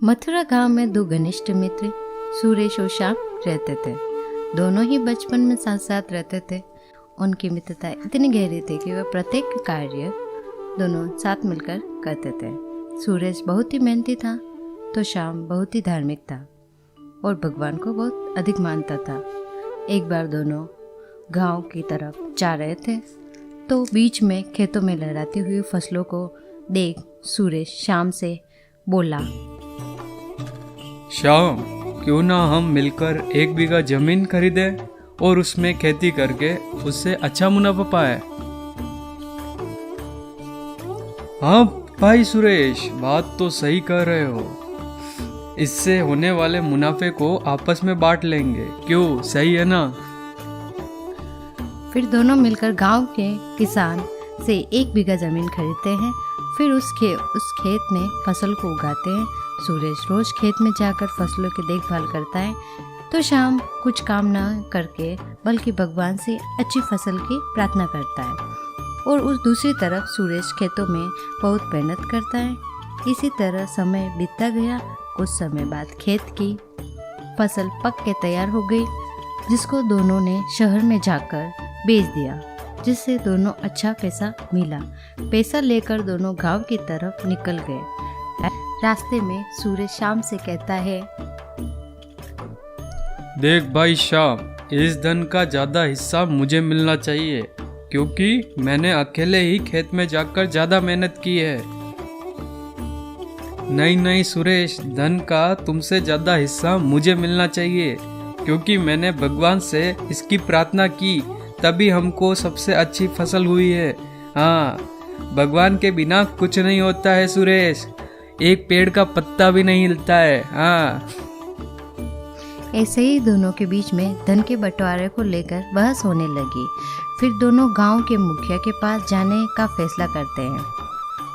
मथुरा गांव में दो घनिष्ठ मित्र सुरेश और श्याम रहते थे। दोनों ही बचपन में साथ साथ रहते थे। उनकी मित्रता इतनी गहरी थी कि वे प्रत्येक कार्य दोनों साथ मिलकर करते थे। सुरेश बहुत ही मेहनती था तो श्याम बहुत ही धार्मिक था और भगवान को बहुत अधिक मानता था। एक बार दोनों गांव की तरफ जा रहे थे तो बीच में खेतों में लहराती हुई फसलों को देख सुरेश श्याम से बोला, श्याम, क्यों ना हम मिलकर 1 बीघा जमीन खरीदें और उसमें खेती करके उससे अच्छा मुनाफा पाए। हाँ भाई सुरेश, बात तो सही कह रहे हो। इससे होने वाले मुनाफे को आपस में बांट लेंगे, क्यों, सही है ना? फिर दोनों मिलकर गांव के किसान से 1 बीघा जमीन खरीदते हैं। फिर उस खेत में फसल को उगाते हैं। सुरेश रोज खेत में जाकर फसलों की देखभाल करता है तो श्याम कुछ काम न करके बल्कि भगवान से अच्छी फसल की प्रार्थना करता है। और उस दूसरी तरफ सुरेश खेतों में बहुत मेहनत करता है। इसी तरह समय बीतता गया। कुछ समय बाद खेत की फसल पक के तैयार हो गई, जिसको दोनों ने शहर में जाकर बेच दिया, जिससे दोनों अच्छा पैसा मिला। पैसा लेकर दोनों गांव की तरफ निकल गए। रास्ते में सुरेश श्याम से कहता है, देख भाई श्याम, इस धन का ज्यादा हिस्सा मुझे मिलना चाहिए, क्योंकि मैंने अकेले ही खेत में जाकर ज्यादा मेहनत की है। नहीं सुरेश, धन का तुमसे ज्यादा हिस्सा मुझे मिलना चाहिए, क्योंकि मैंने भगवान से इसकी प्रार्थना की, तभी हमको सबसे अच्छी फसल हुई है। हाँ, भगवान के बिना कुछ नहीं होता है सुरेश, एक पेड़ का पत्ता भी नहीं हिलता है। हाँ। ऐसे ही दोनों के बीच में धन के बंटवारे को लेकर बहस होने लगी। फिर दोनों गांव के मुखिया के पास जाने का फैसला करते हैं।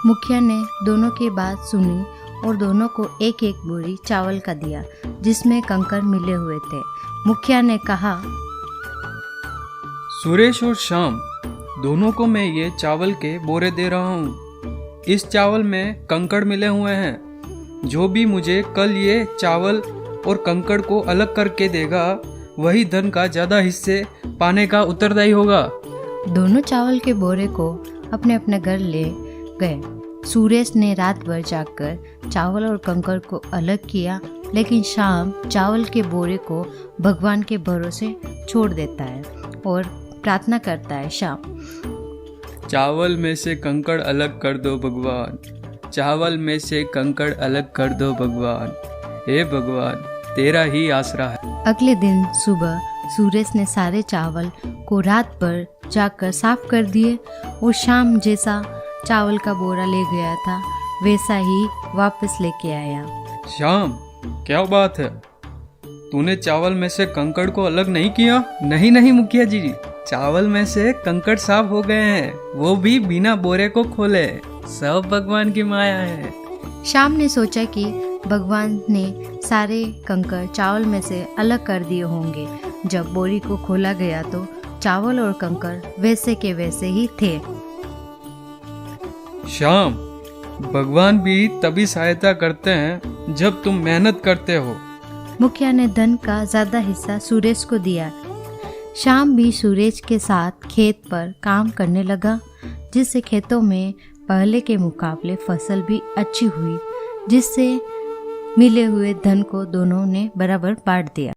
मुखिया ने दोनों की बात सुनी और दोनों को 1-1 बोरी चावल का दिया, जिसमें कंकड़ मिले हुए थे। मुखिया ने कहा, सुरेश और श्याम, दोनों को मैं ये चावल के बोरे दे रहा हूँ। इस चावल में कंकड़ मिले हुए हैं। जो भी मुझे कल ये चावल और कंकड़ को अलग करके देगा, वही धन का ज्यादा हिस्से पाने का उत्तरदायी होगा। दोनों चावल के बोरे को अपने अपने घर ले गए। सुरेश ने रात भर जाकर चावल और कंकड़ को अलग किया, लेकिन शाम चावल के बोरे को भगवान के भरोसे छोड़ देता है और प्रार्थना करता है, शाम, चावल में से कंकड़ अलग कर दो भगवान, चावल में से कंकड़ अलग कर दो भगवान, हे भगवान, तेरा ही आसरा है। अगले दिन सुबह सुरेश ने सारे चावल को रात भर जाकर साफ कर दिए और शाम जैसा चावल का बोरा ले गया था वैसा ही वापस लेके आया। श्याम, क्या बात है, तूने चावल में से कंकड़ को अलग नहीं किया? नहीं मुखिया जी, चावल में से कंकड़ साफ हो गए हैं, वो भी बिना बोरे को खोले। सब भगवान की माया है। श्याम ने सोचा कि भगवान ने सारे कंकड़ चावल में से अलग कर दिए होंगे। जब बोरी को खोला गया तो चावल और कंकड़ वैसे के वैसे ही थे। श्याम, भगवान भी तभी सहायता करते हैं जब तुम मेहनत करते हो। मुखिया ने धन का ज्यादा हिस्सा सुरेश को दिया। श्याम भी सुरेश के साथ खेत पर काम करने लगा, जिससे खेतों में पहले के मुकाबले फसल भी अच्छी हुई, जिससे मिले हुए धन को दोनों ने बराबर बांट दिया।